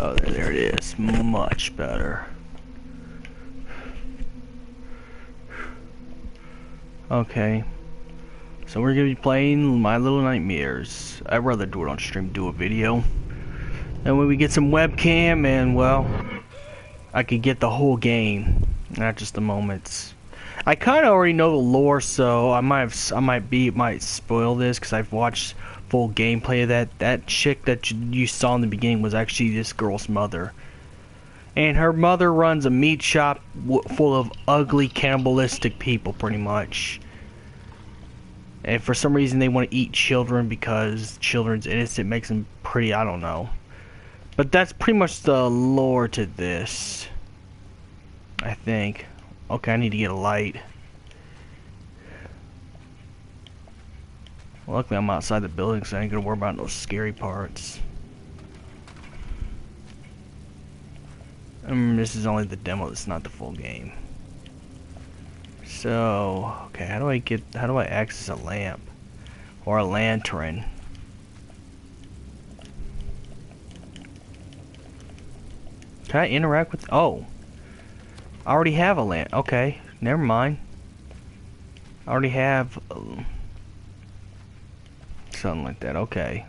Oh, there it is. Much better. Okay. So we're gonna be playing My Little Nightmares. I'd rather do it on stream, do a video. And when we get some webcam and, well, I could get the whole game, not just the moments. I kind of already know the lore, so I might spoil this because I've watched full gameplay of that. That chick that you saw in the beginning was actually this girl's mother. And her mother runs a meat shop full of ugly, cannibalistic people, pretty much. And for some reason they want to eat children because children's innocent, makes them pretty, I don't know. But that's pretty much the lore to this, I think. Okay, I need to get a light. Well, luckily I'm outside the building, so I ain't gonna worry about those scary parts. This is only the demo, it's not the full game. So, okay, how do I access a lamp? Or a lantern? Can I interact with, oh. I already have a lamp, okay, never mind. I already have something like that, okay.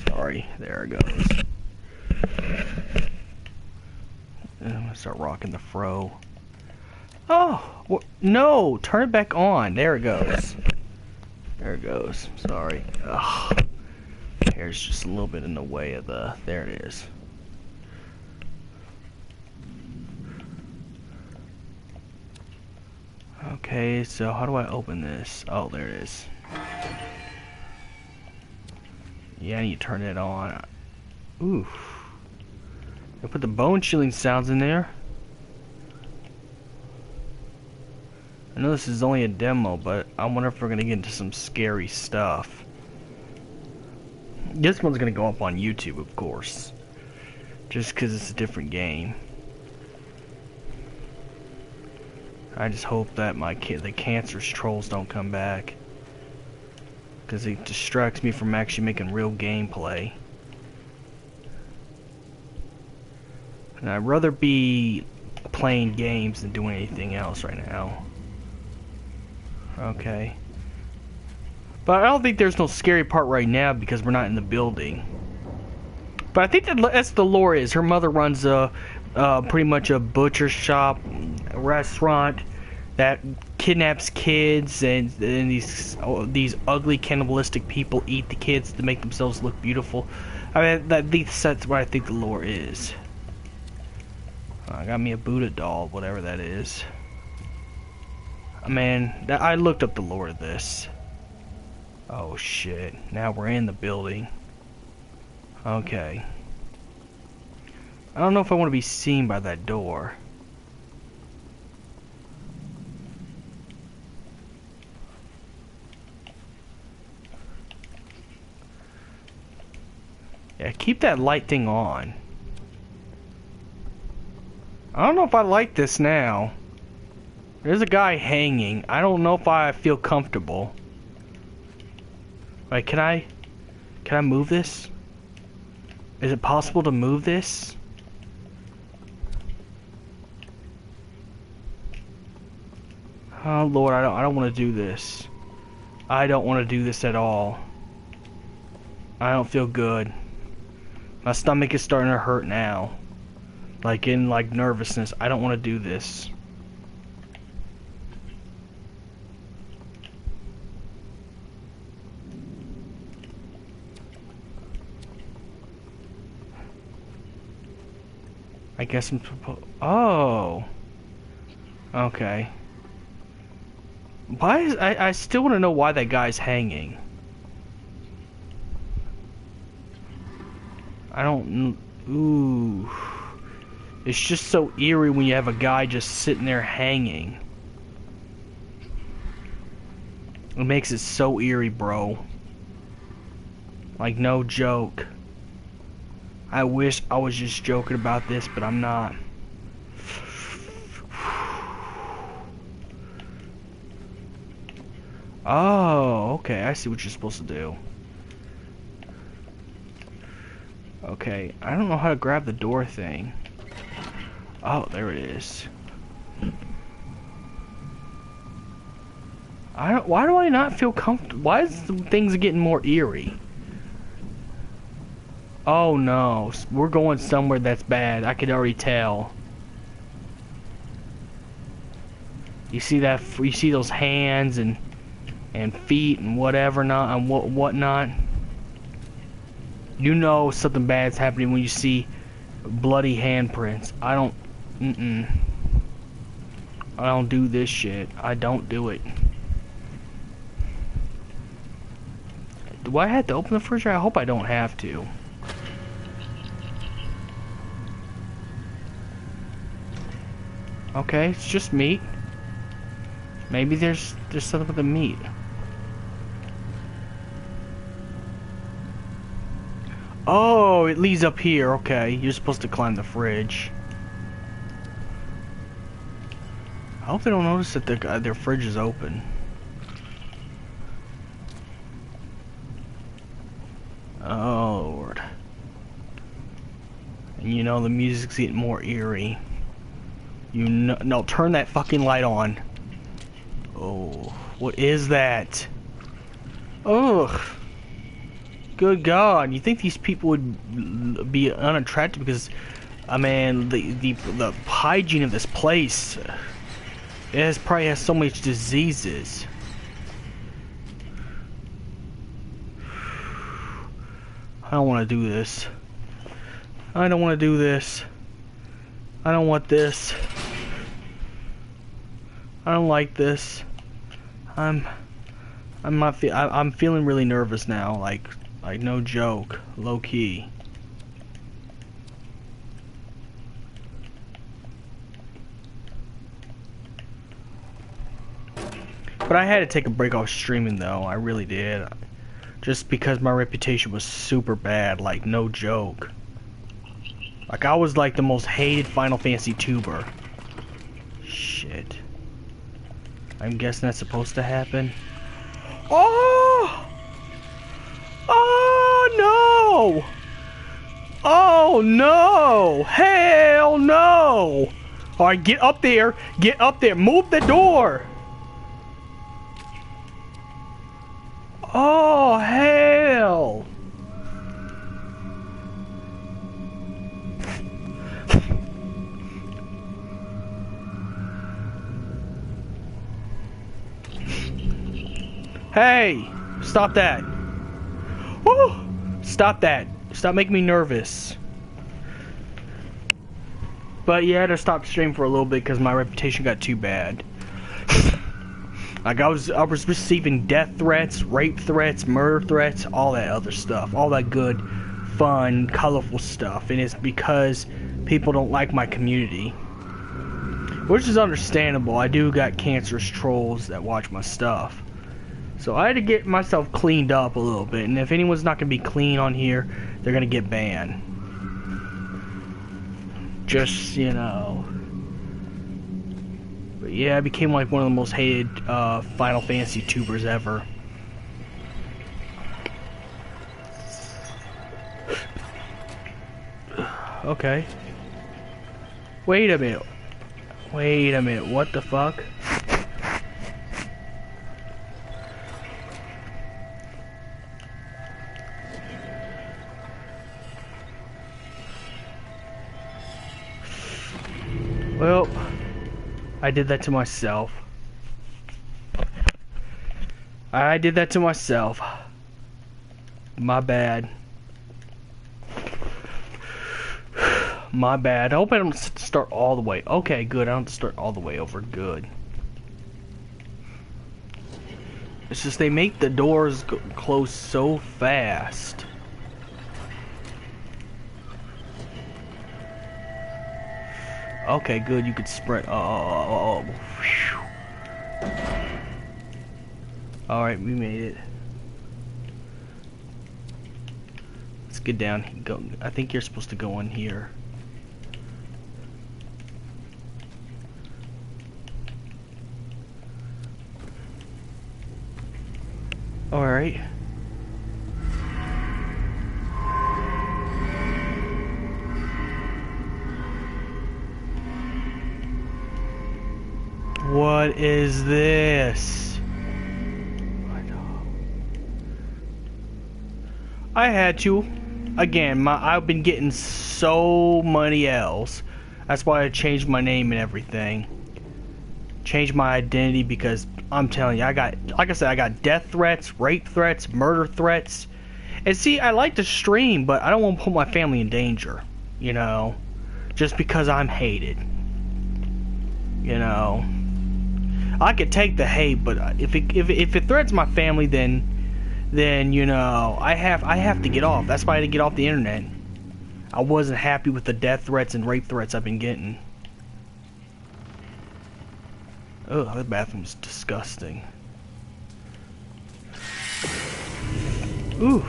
Sorry, there it goes. I'm gonna start rocking the fro. Oh, no, turn it back on. There it goes. There it goes. Sorry. Ugh. Hair's just a little bit in the way of the. There it is. Okay, so how do I open this? Oh, there it is. Yeah, I need to turn it on. Ooh. I put the bone chilling sounds in there. I know this is only a demo, but I wonder if we're gonna get into some scary stuff. This one's gonna go up on YouTube, of course. Just because it's a different game. I just hope that the cancerous trolls don't come back. Because it distracts me from actually making real gameplay. And I'd rather be playing games than doing anything else right now. Okay. But I don't think there's no scary part right now because we're not in the building. But I think that's the lore is. Her mother runs pretty much a butcher shop, a restaurant that kidnaps kids, and these ugly cannibalistic people eat the kids to make themselves look beautiful. I mean, that's what I think the lore is. I got me a Buddha doll, whatever that is. Man, I looked up the lore of this. Oh shit, now we're in the building. Okay. I don't know if I want to be seen by that door. Yeah, keep that light thing on. I don't know if I like this now. There's a guy hanging. I don't know if I feel comfortable. Like, can I move this? Is it possible to move this? Oh Lord, I don't want to do this. I don't want to do this at all. I don't feel good. My stomach is starting to hurt now. Like in nervousness. I don't want to do this. I guess I'm supposed. Oh. Okay. Why is I still want to know why that guy's hanging. I don't. Ooh. It's just so eerie when you have a guy just sitting there hanging. It makes it so eerie, bro. Like, no joke. I wish I was just joking about this, but I'm not. Oh, okay. I see what you're supposed to do. Okay, I don't know how to grab the door thing. Oh, there it is. Why do I not feel comfortable? Why is things getting more eerie? Oh no, we're going somewhere that's bad. I could already tell. You see that? You see those hands and feet and whatever not and whatnot. You know something bad's happening when you see bloody handprints. I don't. I don't do this shit. I don't do it. Do I have to open the refrigerator? I hope I don't have to. Okay, it's just meat. Maybe there's something with the meat. Oh, it leads up here. Okay, you're supposed to climb the fridge. I hope they don't notice that their fridge is open. Oh, Lord. And you know the music's getting more eerie. You know, no, turn that fucking light on. Oh, what is that? Ugh. Good God, you think these people would be unattractive because, I mean, the hygiene of this place, probably has so much diseases. I don't want to do this. I don't want to do this. I don't want this. I don't like this. I'm feeling really nervous now, like no joke, low key. But I had to take a break off streaming though, I really did. Just because my reputation was super bad, like no joke. Like I was like the most hated Final Fantasy tuber. Shit. I'm guessing that's supposed to happen. Oh! Oh no! Oh no! Hell no! Alright, get up there! Get up there! Move the door! Oh hell! Hey! Stop that! Woo! Stop that! Stop making me nervous. But yeah, I had to stop streaming for a little bit because my reputation got too bad. Like I was receiving death threats, rape threats, murder threats, all that other stuff, all that good, fun, colorful stuff, and it's because people don't like my community, which is understandable. I do got cancerous trolls that watch my stuff, so I had to get myself cleaned up a little bit. And if anyone's not gonna be clean on here, they're gonna get banned. Just, you know. But yeah, I became like one of the most hated Final Fantasy tubers ever. Okay. Wait a minute. Wait a minute. What the fuck? Well, I did that to myself. I did that to myself. My bad. My bad. I hope I don't start all the way. Okay, good. I don't have to start all the way over. Good. It's just they make the doors close so fast. Okay, good. You could sprint. Oh. Alright, we made it. Let's get down. Go. I think you're supposed to go in here. Alright. What is this? I had to. Again, I've been getting so many L's. That's why I changed my name and everything. Changed my identity because I'm telling you, I got, like I said, I got death threats, rape threats, murder threats. And see, I like to stream, but I don't want to put my family in danger. You know, just because I'm hated. You know, I could take the hate, but if it threatens my family, then you know, I have to get off. That's why I had to get off the internet. I wasn't happy with the death threats and rape threats I've been getting. Ugh, the bathroom's disgusting. Ooh.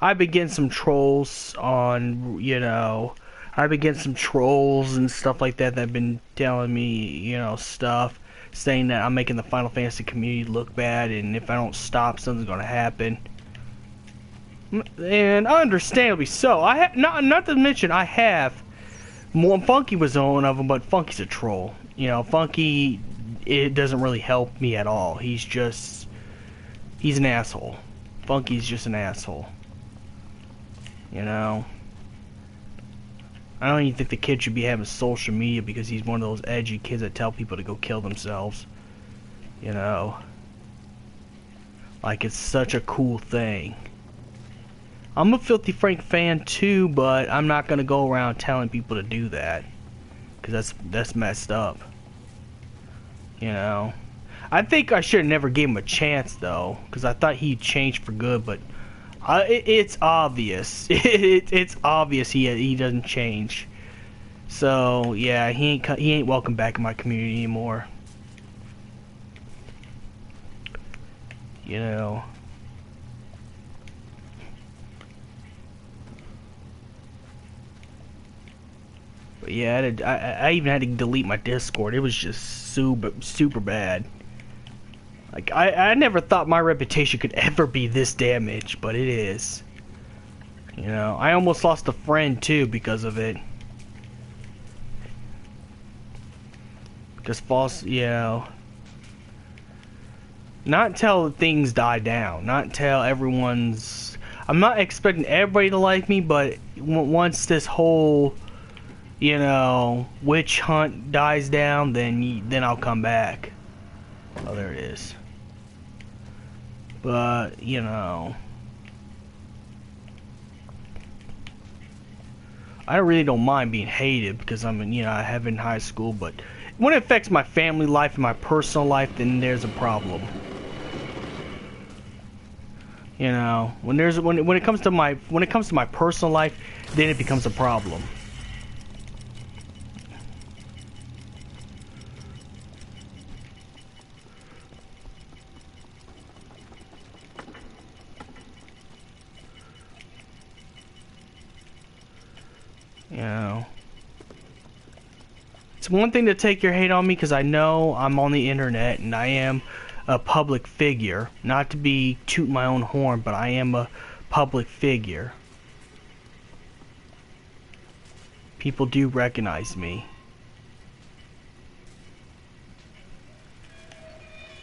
I've been getting some trolls on, you know, I've been getting some trolls and stuff like that have been telling me, you know, stuff. Saying that I'm making the Final Fantasy community look bad, and if I don't stop, something's gonna happen. And understandably so. Not to mention I have more. Funky was one of them, but Funky's a troll. You know, Funky, it doesn't really help me at all. He's an asshole. Funky's just an asshole. You know. I don't even think the kid should be having social media because he's one of those edgy kids that tell people to go kill themselves. You know. Like, it's such a cool thing. I'm a Filthy Frank fan too, but I'm not gonna go around telling people to do that. Because that's messed up. You know. I think I should have never gave him a chance though. Because I thought he'd change for good, but it's obvious. It's obvious he doesn't change. So yeah, he ain't welcome back in my community anymore. You know. But yeah, I even had to delete my Discord. It was just super bad. Like, I never thought my reputation could ever be this damaged, but it is. You know, I almost lost a friend too because of it. Because false, you know. Not until things die down. Not until everyone's... I'm not expecting everybody to like me, but once this whole, you know, witch hunt dies down, then I'll come back. Oh, there it is. But, you know, I really don't mind being hated because you know, I have in high school, but when it affects my family life and my personal life, then there's a problem. You know, when it comes to my personal life, then it becomes a problem. You know, it's one thing to take your hate on me because I know I'm on the internet and I am a public figure. Not to be tooting my own horn, but I am a public figure. People do recognize me.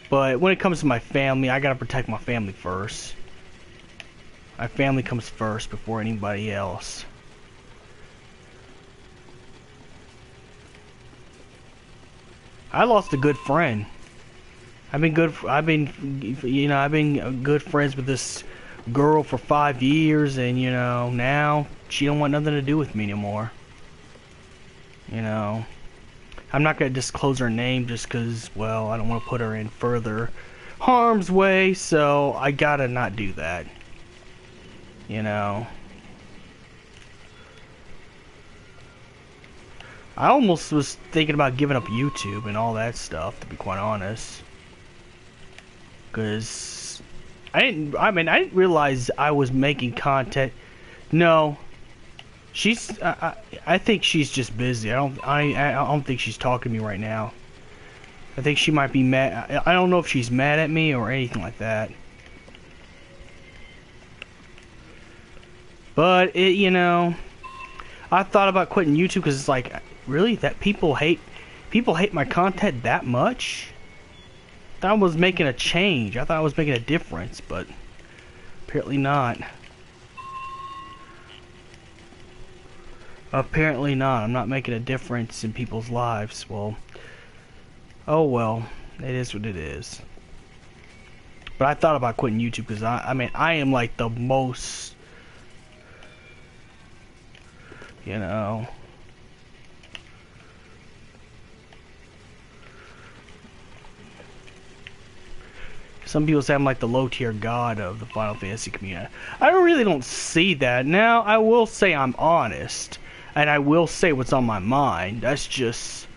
But when it comes to my family, I gotta protect my family first. My family comes first before anybody else. I lost a good friend. I've been good friends with this girl for 5 years, and you know, now she don't want nothing to do with me anymore. You know, I'm not gonna disclose her name just cause, well, I don't want to put her in further harm's way, so I gotta not do that. You know. I almost was thinking about giving up YouTube and all that stuff, to be quite honest. Because I didn't realize I was making content. No. I think she's just busy. I don't think she's talking to me right now. I think she might be mad. I don't know if she's mad at me or anything like that. But it, you know, I thought about quitting YouTube because it's like, really, that people hate my content that much? I thought I was making a change. I thought I was making a difference, but apparently not. Apparently not. I'm not making a difference in people's lives. Well, oh well, it is what it is. But I thought about quitting YouTube because I mean, I am like the most, you know. Some people say I'm like the low-tier god of the Final Fantasy community. I really don't see that. Now, I will say I'm honest, and I will say what's on my mind. That's just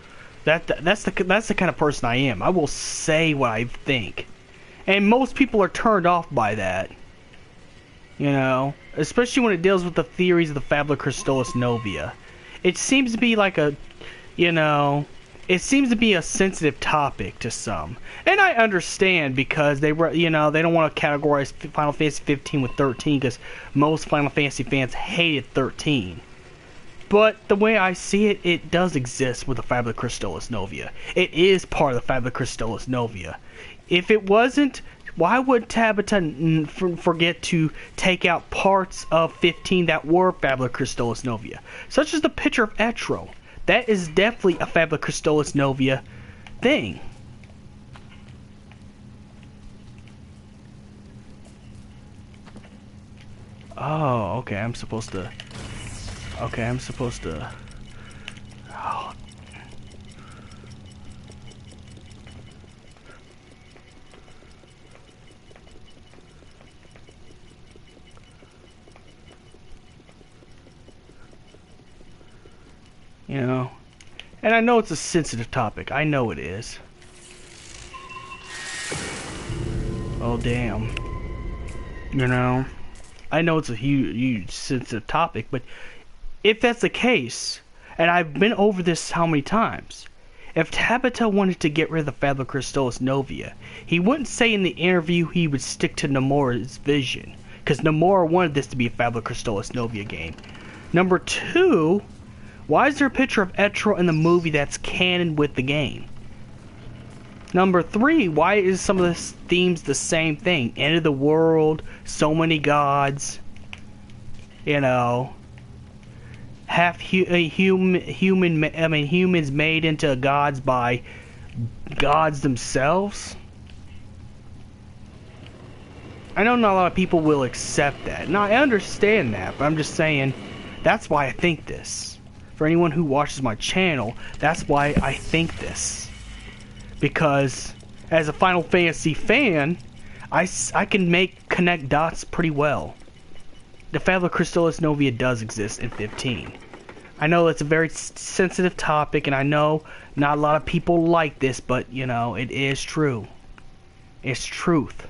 that's the kind of person I am. I will say what I think, and most people are turned off by that. You know, especially when it deals with the theories of the Fabula Crystallis Novia. It seems to be like a, you know, it seems to be a sensitive topic to some. And I understand because they were, you know, they don't want to categorize Final Fantasy 15 with 13 because most Final Fantasy fans hated 13. But the way I see it, it does exist with the Fabula Crystallis Novia. It is part of the Fabula Crystallis Novia. If it wasn't, why would Tabata forget to take out parts of 15 that were Fabula Crystallis Novia? Such as the picture of Etro. That is definitely a Fabula Crystallis Novia thing. Oh, okay, I'm supposed to... Okay, I'm supposed to... Oh. You know, and I know it's a sensitive topic. I know it is. Oh, damn. You know, I know it's a huge sensitive topic, but if that's the case, and I've been over this how many times, if Tabata wanted to get rid of the Fabula Crystallis Novia, he wouldn't say in the interview he would stick to Nomura's vision, because Nomura wanted this to be a Fabula Crystallis Novia game. Number two, why is there a picture of Etro in the movie that's canon with the game? Number three, why is some of the themes the same thing? End of the world, so many gods, you know, humans made into gods by gods themselves. I know not a lot of people will accept that. Now, I understand that, but I'm just saying, that's why I think this. For anyone who watches my channel, that's why I think this. Because as a Final Fantasy fan, I can connect dots pretty well. The Fabula Crystallis Novia does exist in 15. I know it's a very sensitive topic, and I know not a lot of people like this, but, you know, it is true. It's truth.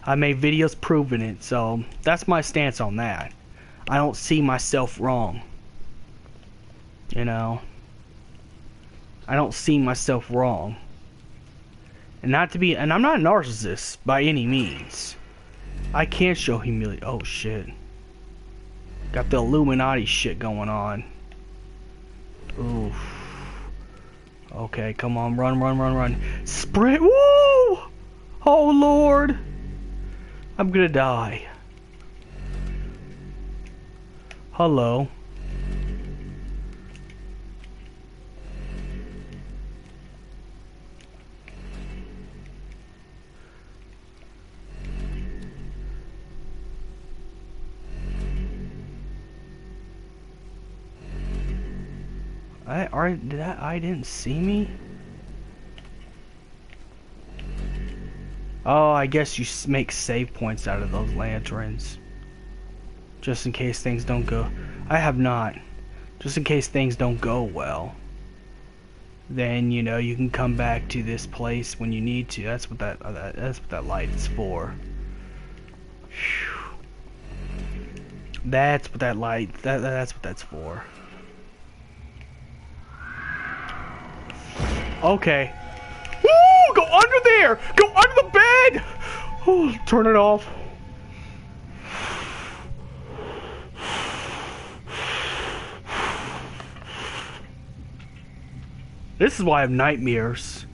I made videos proving it, so that's my stance on that. I don't see myself wrong. You know, I don't see myself wrong. And I'm not a narcissist by any means. I can't show humility. Oh shit. Got the Illuminati shit going on. Oof. Okay, come on, run. Sprint. Woo! Oh Lord. I'm gonna die. Hello. I didn't see me? Oh, I guess you make save points out of those lanterns. Just in case things don't go... I have not. Just in case things don't go well. Then, you know, you can come back to this place when you need to. That's what that light is for. Whew. That's what that light... That's what that's for. Okay. Woo! Go under there! Go under the bed! Oh, turn it off. This is why I have nightmares.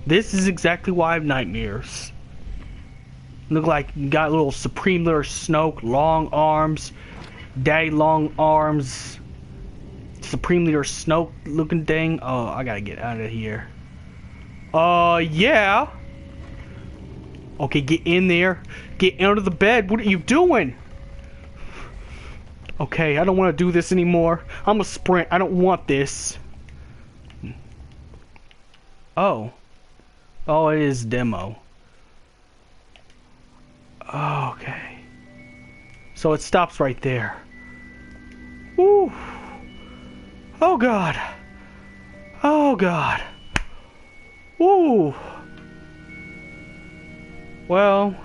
This is exactly why I have nightmares. Look like you got little Supreme Leader Snoke, long arms, daddy long arms, Supreme Leader Snoke looking thing. Oh, I gotta get out of here. Yeah. Okay, get in there. Get under the bed. What are you doing? Okay, I don't want to do this anymore. I'm a sprint. I don't want this. Oh. Oh, it is demo. Okay. So it stops right there. Woo. Oh God. Oh God. Woo. Well,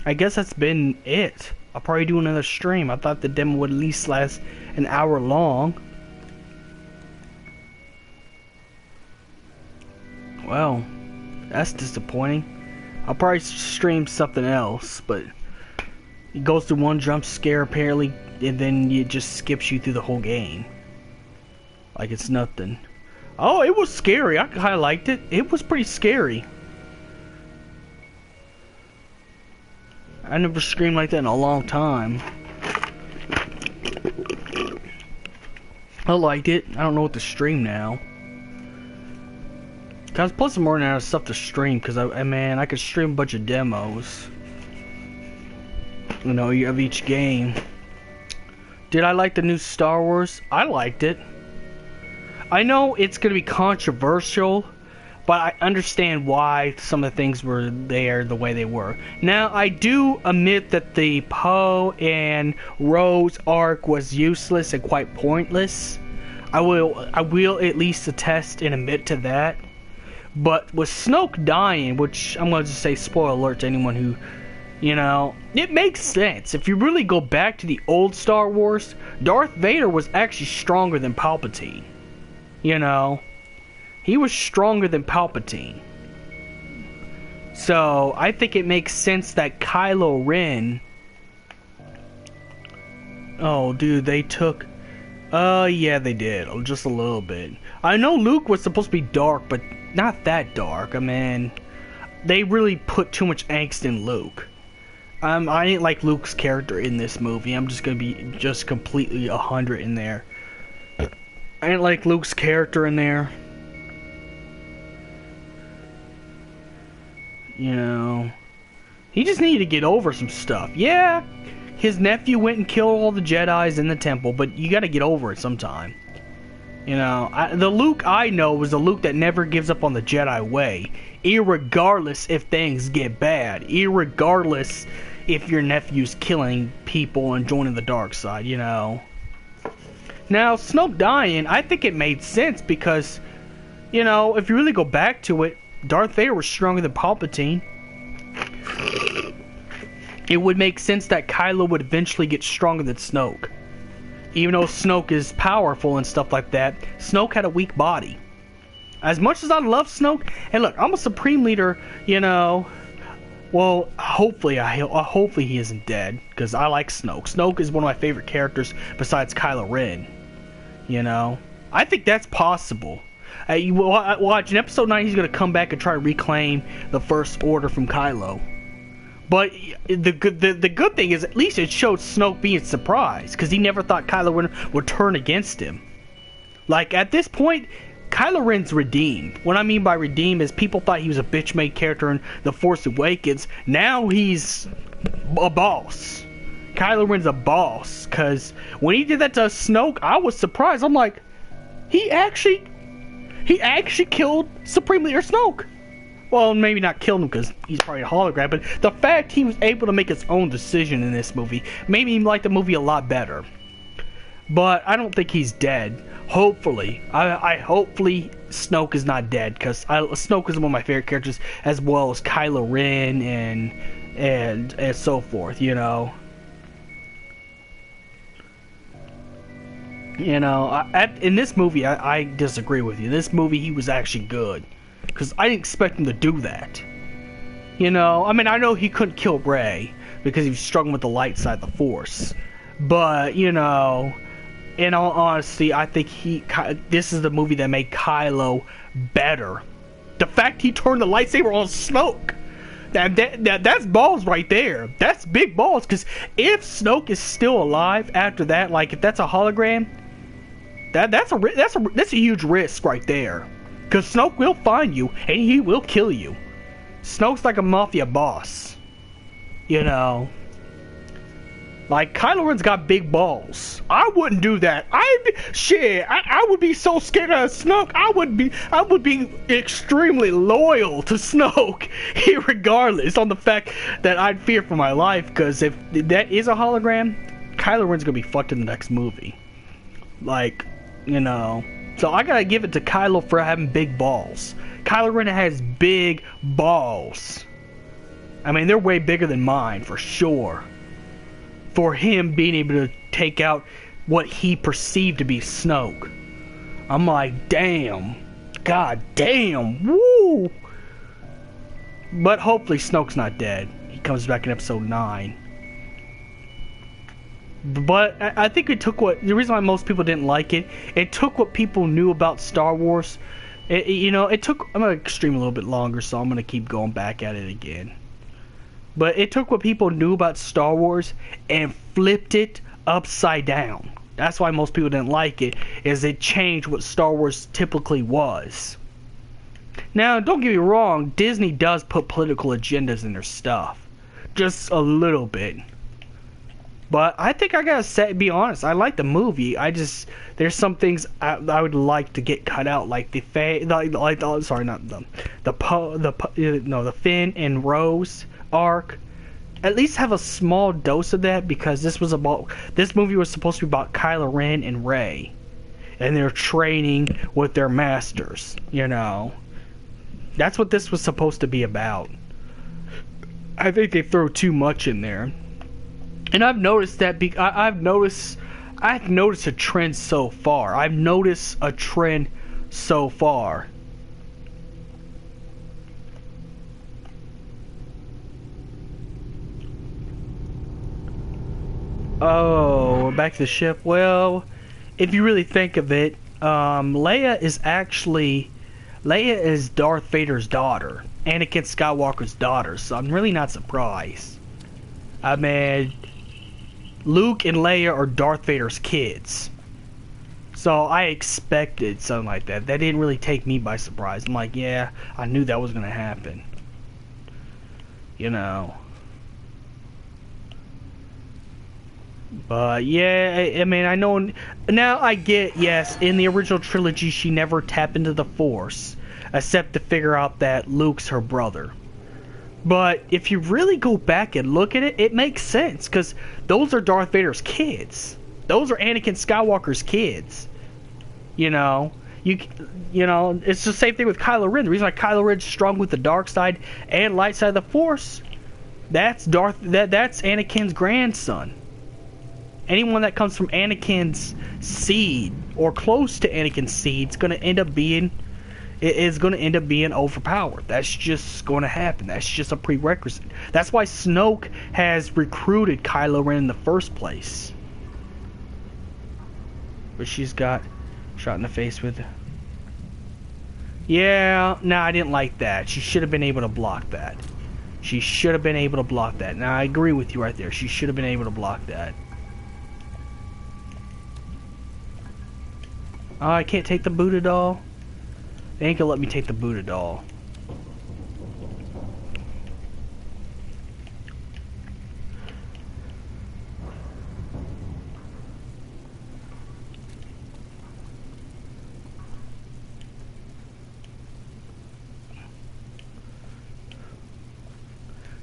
I guess that's been it. I'll probably do another stream. I thought the demo would at least last an hour long. Well, that's disappointing. I'll probably stream something else, but it goes through one jump scare apparently, and then it just skips you through the whole game. Like it's nothing. Oh, it was scary. I kinda liked it. It was pretty scary. I never screamed like that in a long time. I liked it. I don't know what to stream now. Cause plus I'm running out of stuff to stream. Cause I could stream a bunch of demos. You know, of each game. Did I like the new Star Wars? I liked it. I know it's gonna be controversial, but I understand why some of the things were there the way they were. Now, I do admit that the Poe and Rose arc was useless and quite pointless. I will at least attest and admit to that. But with Snoke dying, which I'm going to just say spoiler alert to anyone who, you know, it makes sense. If you really go back to the old Star Wars, Darth Vader was actually stronger than Palpatine. You know, he was stronger than Palpatine. So, I think it makes sense that Kylo Ren... Oh, dude, they took... yeah, they did. Just a little bit. I know Luke was supposed to be dark, but not that dark. I mean, they really put too much angst in Luke. I didn't like Luke's character in this movie. I'm just gonna be just completely 100 in there. I didn't like Luke's character in there. You know, he just needed to get over some stuff. Yeah, his nephew went and killed all the Jedis in the temple, but you gotta get over it sometime. You know, the Luke I know was the Luke that never gives up on the Jedi way, irregardless if things get bad, irregardless if your nephew's killing people and joining the dark side, you know. Now, Snoke dying, I think it made sense because, you know, if you really go back to it, Darth Vader was stronger than Palpatine. It would make sense that Kylo would eventually get stronger than Snoke. Even though Snoke is powerful and stuff like that, Snoke had a weak body. As much as I love Snoke, and look, I'm a Supreme Leader, you know. Well, hopefully he isn't dead, because I like Snoke. Snoke is one of my favorite characters besides Kylo Ren. You know, I think that's possible. You watch in Episode 9, he's gonna come back and try to reclaim the First Order from Kylo. But the good thing is, at least it showed Snoke being surprised, because he never thought Kylo Ren would turn against him. Like, at this point, Kylo Ren's redeemed. What I mean by redeemed is people thought he was a bitch-made character in The Force Awakens. Now he's a boss. Kylo Ren's a boss, because when he did that to Snoke, I was surprised. I'm like, he actually killed Supreme Leader Snoke. Well, maybe not killed him because he's probably a hologram, but the fact he was able to make his own decision in this movie made me like the movie a lot better. But I don't think he's dead. Hopefully. Hopefully Snoke is not dead, because Snoke is one of my favorite characters, as well as Kylo Ren and so forth, you know. You know, in this movie, I disagree with you. In this movie, he was actually good. Because I didn't expect him to do that. You know, I mean, I know he couldn't kill Rey because he was struggling with the light side of the Force. But, you know, in all honesty, I think this is the movie that made Kylo better. The fact he turned the lightsaber on Snoke. That's balls right there. That's big balls. Because if Snoke is still alive after that, like if that's a hologram, that's a huge risk right there. Because Snoke will find you and he will kill you. Snoke's like a mafia boss. You know. Like, Kylo Ren's got big balls. I wouldn't do that. I would be so scared of Snoke. I would be extremely loyal to Snoke, regardless, on the fact that I'd fear for my life, because if that is a hologram, Kylo Ren's gonna be fucked in the next movie. Like, you know. So I gotta give it to Kylo for having big balls. Kylo Ren has big balls. I mean, they're way bigger than mine, for sure. For him being able to take out what he perceived to be Snoke. I'm like, damn. God damn. Woo! But hopefully Snoke's not dead. He comes back in episode 9. But I think it took the reason why most people didn't like it, it took what people knew about Star Wars. You know, it took, I'm going to stream a little bit longer, so I'm going to keep going back at it again. But it took what people knew about Star Wars and flipped it upside down. That's why most people didn't like it, is it changed what Star Wars typically was. Now, don't get me wrong, Disney does put political agendas in their stuff. Just a little bit. But I think I gotta be honest, I like the movie. There's some things I would like to get cut out, like the Finn and Rose arc. At least have a small dose of that, because this movie was supposed to be about Kylo Ren and Rey, and they're training with their masters. You know, that's what this was supposed to be about. I think they throw too much in there. And I've noticed that I've noticed a trend so far. Oh, we're back to the ship. Well, if you really think of it, Leia is Darth Vader's daughter, Anakin Skywalker's daughter. So I'm really not surprised. I mean, Luke and Leia are Darth Vader's kids. So I expected something like that. That didn't really take me by surprise. I'm like, yeah, I knew that was going to happen. You know. But yeah, I mean, I know now. I get, yes, in the original trilogy she never tapped into the Force, except to figure out that Luke's her brother. But if you really go back and look at it, it makes sense, because those are Darth Vader's kids. Those are Anakin Skywalker's kids. You know, you know, it's the same thing with Kylo Ren. The reason why Kylo Ren's strong with the dark side and light side of the Force, that's Anakin's grandson. Anyone that comes from Anakin's seed or close to Anakin's seed is going to end up being overpowered. That's just going to happen. That's just a prerequisite. That's why Snoke has recruited Kylo Ren in the first place. But she's got shot in the face with. Yeah, no, I didn't like that. She should have been able to block that. Now, I agree with you right there. She should have been able to block that. Oh, I can't take the Buddha doll? They ain't gonna let me take the Buddha doll.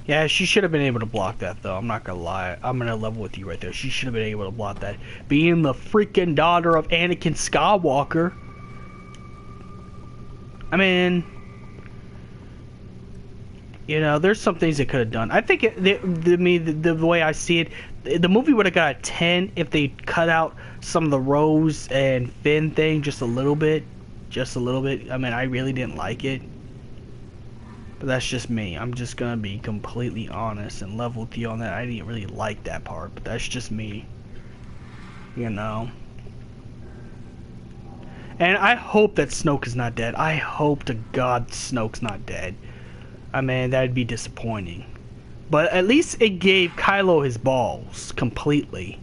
Yeah, she should have been able to block that, though. I'm not gonna lie. I'm gonna level with you right there. She should have been able to block that. Being the freaking daughter of Anakin Skywalker. I mean, You know, there's some things they could have done. I think the way I see it, the movie would have got a 10 if they cut out some of the Rose and Finn thing just a little bit. Just a little bit. I mean, I really didn't like it. But that's just me. I'm just gonna be completely honest and level with you on that. I didn't really like that part, but that's just me. You know. And I hope that Snoke is not dead. I hope to God Snoke's not dead. I mean, that'd be disappointing. But at least it gave Kylo his balls completely.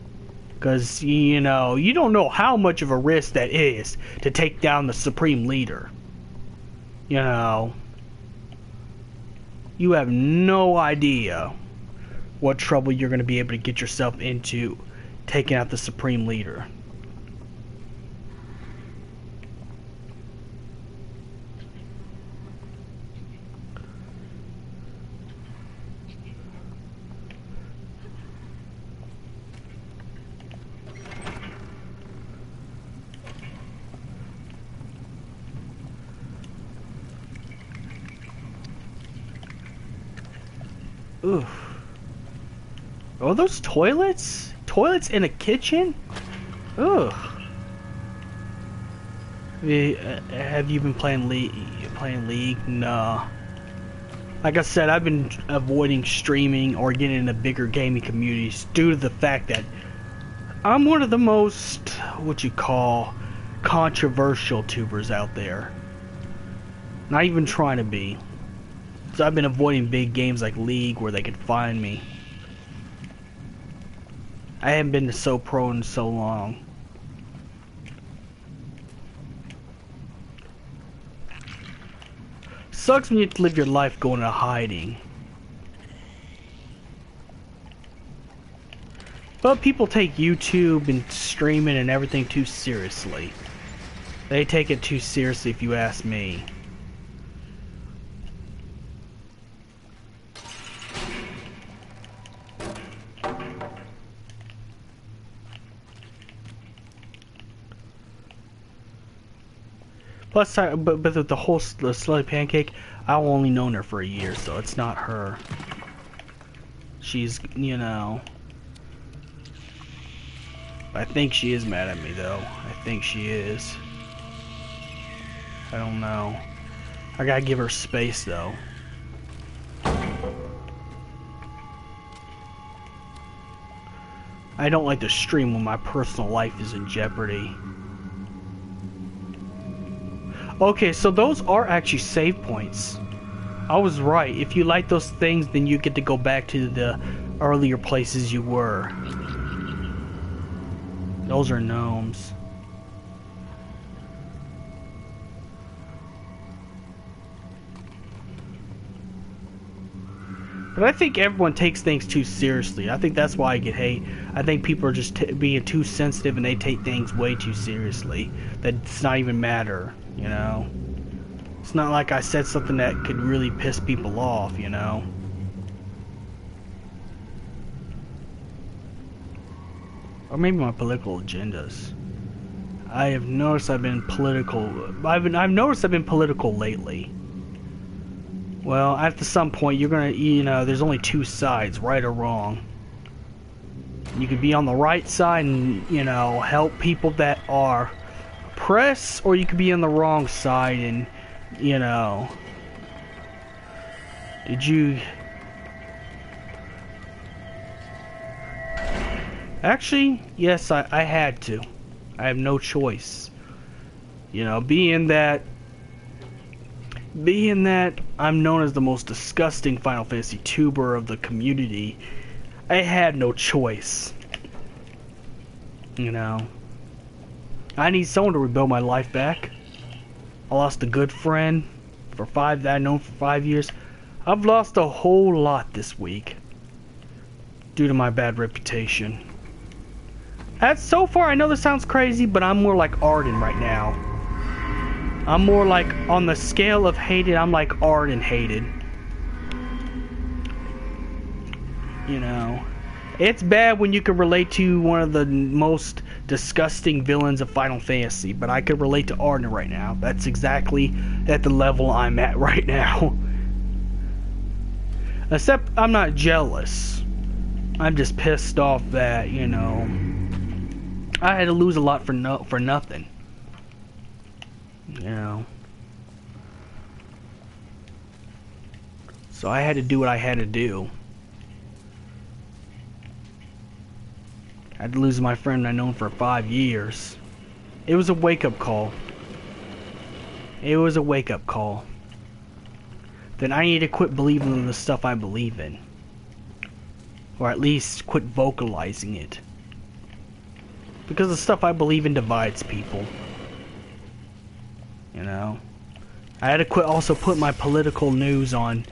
Because, you know, you don't know how much of a risk that is to take down the Supreme Leader. You know. You have no idea what trouble you're going to be able to get yourself into taking out the Supreme Leader. Oof. Oh, those toilets? Toilets in a kitchen? Ugh. Have you been playing League? Nah. Like I said, I've been avoiding streaming or getting into bigger gaming communities due to the fact that I'm one of the most, what you call, controversial tubers out there. Not even trying to be. So I've been avoiding big games like League where they could find me. I haven't been to So Pro in so long. Sucks when you have to live your life going to hiding. But people take YouTube and streaming and everything too seriously. They take it too seriously if you ask me. Plus, but the whole Slutty Pancake, I've only known her for a year, so it's not her. She's, you know... I think she is mad at me, though. I think she is. I don't know. I gotta give her space, though. I don't like to stream when my personal life is in jeopardy. Okay, so those are actually save points. I was right. If you like those things, then you get to go back to the earlier places you were. Those are gnomes. But I think everyone takes things too seriously. I think that's why I get hate. I think people are just being too sensitive and they take things way too seriously. That it's not even matter, you know? It's not like I said something that could really piss people off, you know? Or maybe my political agendas. I have noticed I've been political. I've noticed I've been political lately. Well, at some point, you're gonna, you know, there's only two sides, right or wrong. You could be on the right side and, you know, help people that are oppressed, or you could be on the wrong side and, you know, did you... Actually, yes, I had to. I have no choice. You know, being that I'm known as the most disgusting Final Fantasy tuber of the community, I had no choice. You know, I need someone to rebuild my life back. I lost a good friend that I've known for 5 years. I've lost a whole lot this week due to my bad reputation. So far, I know this sounds crazy, but I'm more like Arden right now. I'm more like, on the scale of hated, I'm like Arden hated. You know, it's bad when you can relate to one of the most disgusting villains of Final Fantasy, but I could relate to Arden right now. That's exactly at the level I'm at right now. Except I'm not jealous. I'm just pissed off that, you know, I had to lose a lot for nothing. You know. So I had to do what I had to do. I had to lose my friend I've known for 5 years. It was a wake-up call. It was a wake-up call. Then I need to quit believing in the stuff I believe in. Or at least quit vocalizing it. Because the stuff I believe in divides people. You know? I had to quit also put my political news on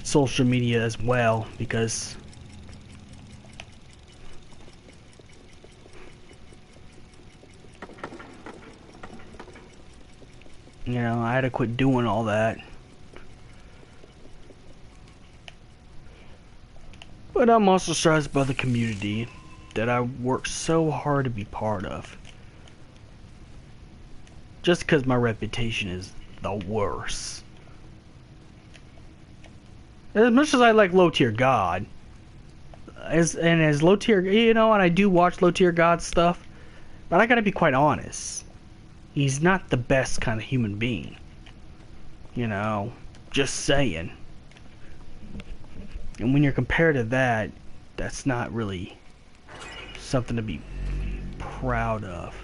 social media as well, because you know, I had to quit doing all that. But I'm also stressed by the community that I worked so hard to be part of. Just because my reputation is the worst. As much as I like Low Tier God, as Low Tier, you know, and I do watch Low Tier God stuff, but I gotta be quite honest. He's not the best kind of human being. You know, just saying. And when you're compared to that, that's not really something to be proud of.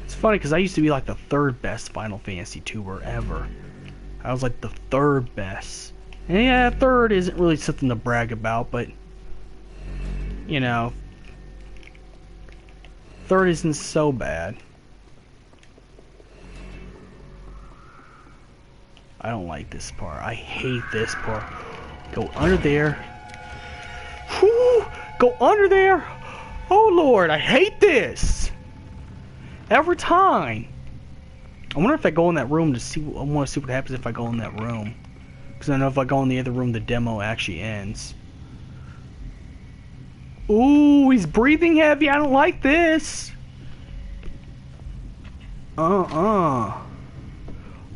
Funny because I used to be like the third best Final Fantasy tuber ever. I was like the third best. And yeah, third isn't really something to brag about, but you know, third isn't so bad. I don't like this part. I hate this part. Go under there. Whew! Go under there! Oh Lord, I hate this! Every time. I wonder if I go in that room to see. I want to see what happens if I go in that room, because I know if I go in the other room, the demo actually ends. Ooh, he's breathing heavy. I don't like this. Long,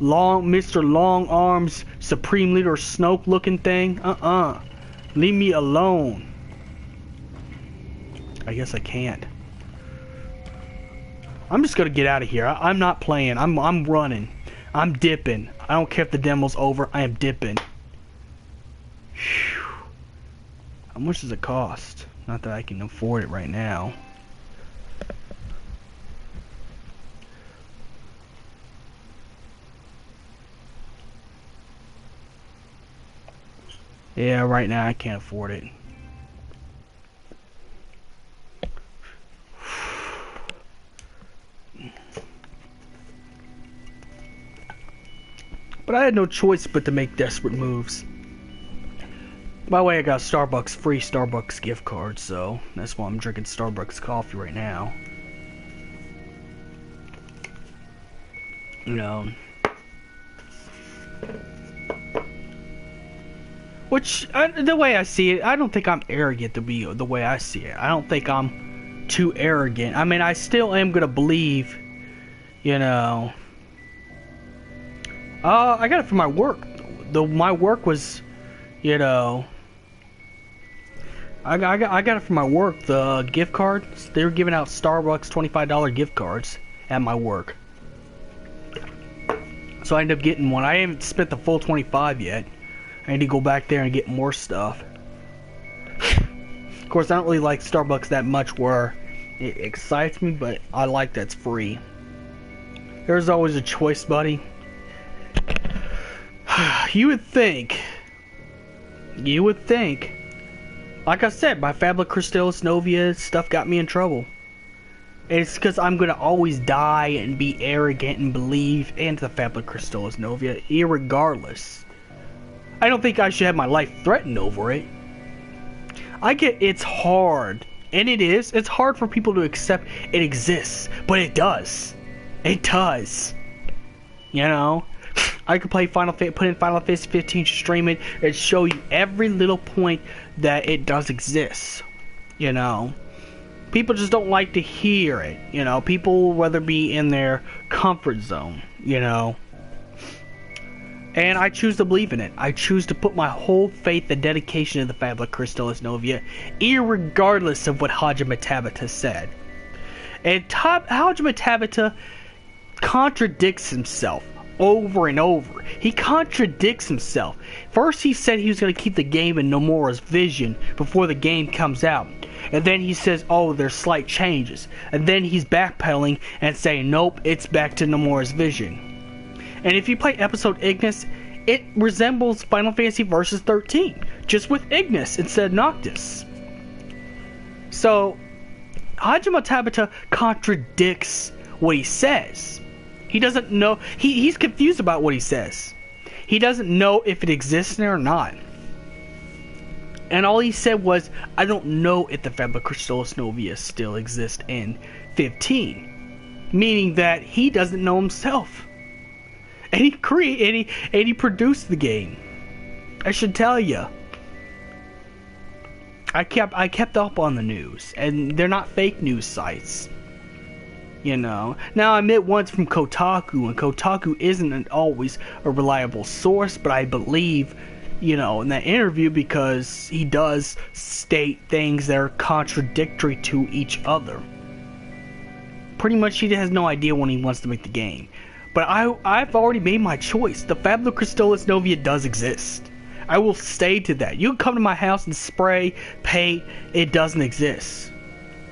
Mr. Long Arms, Supreme Leader Snoke looking thing. Leave me alone. I guess I can't. I'm just gonna get out of here. I'm not playing. I'm running. I'm dipping. I don't care if the demo's over. I am dipping. Whew. How much does it cost? Not that I can afford it right now. Yeah, right now I can't afford it. But I had no choice but to make desperate moves. By the way, I got Starbucks free Starbucks gift card, so that's why I'm drinking Starbucks coffee right now. You know. Which, the way I see it, I don't think I'm arrogant to be the way I see it. I don't think I'm too arrogant. I mean, I still am gonna believe, you know. I got it from my work. My work was, you know, I got it from my work. The gift cards, they were giving out Starbucks $25 gift cards at my work. So I ended up getting one. I haven't spent the full 25 yet. I need to go back there and get more stuff. Of course, I don't really like Starbucks that much where it excites me, but I like that's free. There's always a choice, buddy. You would think, like I said, my Fabula Crystallis Novia stuff got me in trouble. It's because I'm going to always die and be arrogant and believe in the Fabula Crystallis Novia, irregardless. I don't think I should have my life threatened over it. I get it's hard And it is. It's hard for people to accept it exists, but it does. It does. You know? I could put in Final Fantasy 15, stream it, and show you every little point that it does exist. You know? People just don't like to hear it. You know? People would rather be in their comfort zone. You know? And I choose to believe in it. I choose to put my whole faith and dedication in the Fabula Crystallis Novia, irregardless of what Hajime Tabata said. And Hajime Tabata contradicts himself over and over. He contradicts himself. First he said he was going to keep the game in Nomura's vision before the game comes out. And then he says, oh, there's slight changes. And then he's backpedaling and saying, nope, it's back to Nomura's vision. And if you play episode Ignis, it resembles Final Fantasy Versus 13, just with Ignis instead of Noctis. So, Hajime Tabata contradicts what he says. He doesn't know, he's confused about what he says. He doesn't know if it exists there or not. And all he said was, I don't know if the Fabula Crystallis Novia still exists in 15. Meaning that he doesn't know himself. And he produced the game. I should tell you. I kept up on the news, and they're not fake news sites. You know. Now I met once from Kotaku, and Kotaku isn't always a reliable source, but I believe, you know, in that interview because he does state things that are contradictory to each other. Pretty much, he has no idea when he wants to make the game. But I've already made my choice. The Fabula Crystallis Novia does exist. I will stay to that. You can come to my house and spray, paint. It doesn't exist.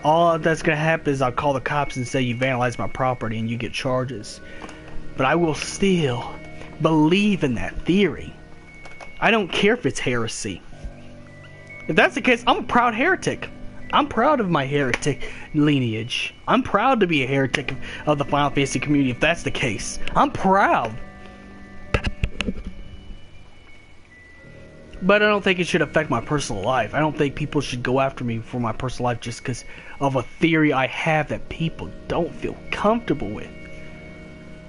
All that's going to happen is I'll call the cops and say you vandalized my property and you get charges. But I will still believe in that theory. I don't care if it's heresy. If that's the case, I'm a proud heretic. I'm proud of my heretic lineage. I'm proud to be a heretic of the Final Fantasy community if that's the case. I'm proud. But I don't think it should affect my personal life. I don't think people should go after me for my personal life just because of a theory I have that people don't feel comfortable with.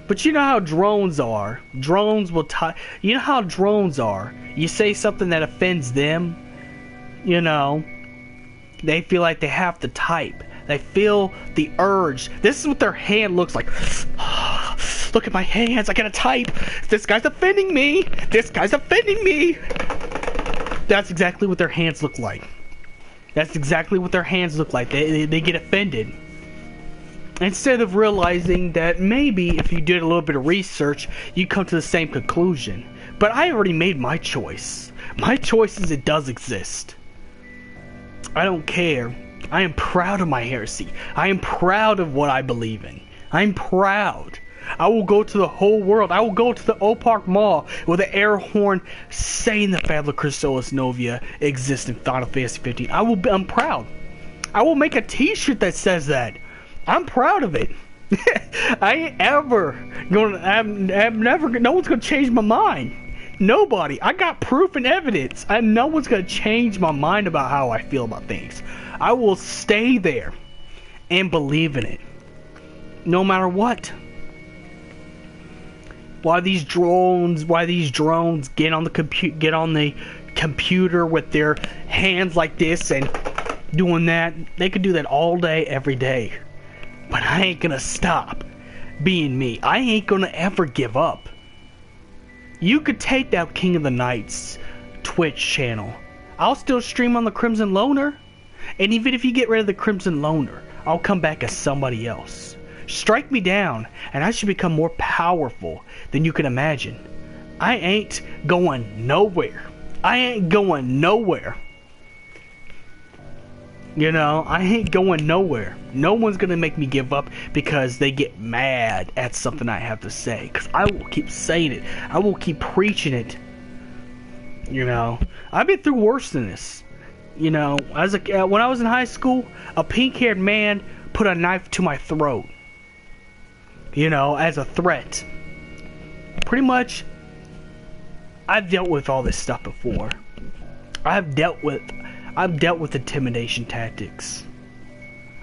But you know how drones are. Drones will you know how drones are. You say something that offends them, you know, they feel like they have to type. They feel the urge. This is what their hand looks like. Look at my hands. I gotta type. This guy's offending me. This guy's offending me. That's exactly what their hands look like. That's exactly what their hands look like. They get offended. Instead of realizing that maybe if you did a little bit of research, you come to the same conclusion. But I already made my choice. My choice is it does exist. I don't care. I am proud of my heresy. I am proud of what I believe in. I'm proud. I will go to the whole world. I will go to the Oak Park Mall with an air horn saying the Fabula Crystallis Novia exists in Final Fantasy 15. I'm proud. I will make a t-shirt that says that. I'm proud of it. I ain't ever gonna, I'm never, no one's gonna change my mind. Nobody. I got proof and evidence. No one's going to change my mind about how I feel about things. I will stay there and believe in it. No matter what. Why these drones get on the computer with their hands like this and doing that. They could do that all day, every day. But I ain't going to stop being me. I ain't going to ever give up. You could take that King of the Nights Twitch channel. I'll still stream on the Crimson Loner. And even if you get rid of the Crimson Loner, I'll come back as somebody else. Strike me down, and I should become more powerful than you can imagine. I ain't going nowhere. I ain't going nowhere. You know, I ain't going nowhere. No one's gonna make me give up because they get mad at something I have to say. Because I will keep saying it. I will keep preaching it. You know, I've been through worse than this. You know, when I was in high school, a pink-haired man put a knife to my throat. You know, as a threat. Pretty much, I've dealt with all this stuff before. I've dealt with intimidation tactics.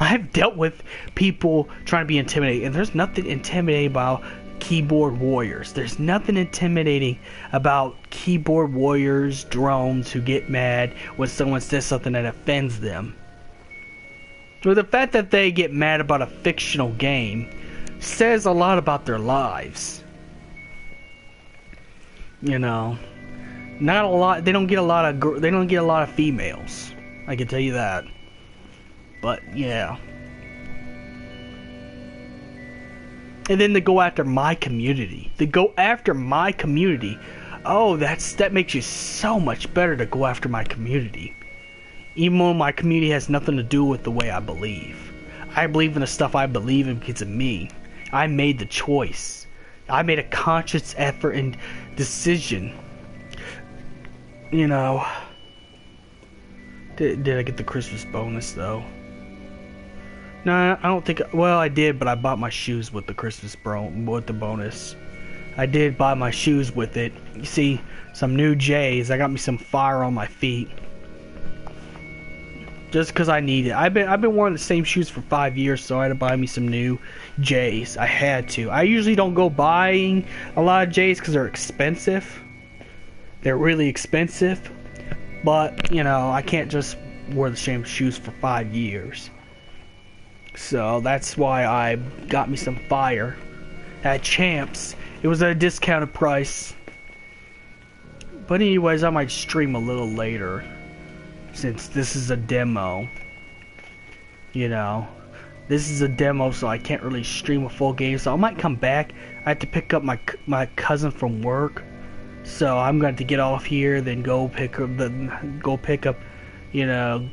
I've dealt with people trying to be intimidating, and there's nothing intimidating about keyboard warriors. There's nothing intimidating about keyboard warriors, drones who get mad when someone says something that offends them. So the fact that they get mad about a fictional game says a lot about their lives. You know, not a lot. They don't get a lot of females. I can tell you that. But yeah. And then they go after my community. Oh, that makes you so much better to go after my community. Even though my community has nothing to do with the way I believe. I believe in the stuff I believe in because of me. I made the choice. I made a conscious effort and decision. You know. Did I get the Christmas bonus though? No, I don't think. Well, I did, but I bought my shoes with the with the bonus. I did buy my shoes with it. You see, some new J's. I got me some fire on my feet. Just because I need it. I've been wearing the same shoes for 5 years, so I had to buy me some new J's. I had to. I usually don't go buying a lot of J's because they're expensive. They're really expensive. But, you know, I can't just wear the same shoes for 5 years. So that's why I got me some fire at Champs. It was at a discounted price. But anyways, I might stream a little later. Since this is a demo, you know, this is a demo, so I can't really stream a full game. So I might come back. I have to pick up my cousin from work, so I'm going to get off here, then go pick up, you know,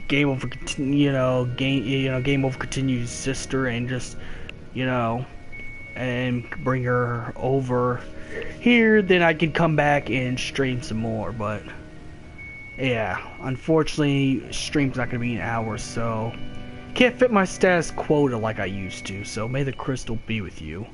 Game Over Continue's sister, and just, you know, and bring her over here. Then I can come back and stream some more, but. Yeah, unfortunately, stream's not going to be an hour, so can't fit my status quota like I used to, so may the crystal be with you.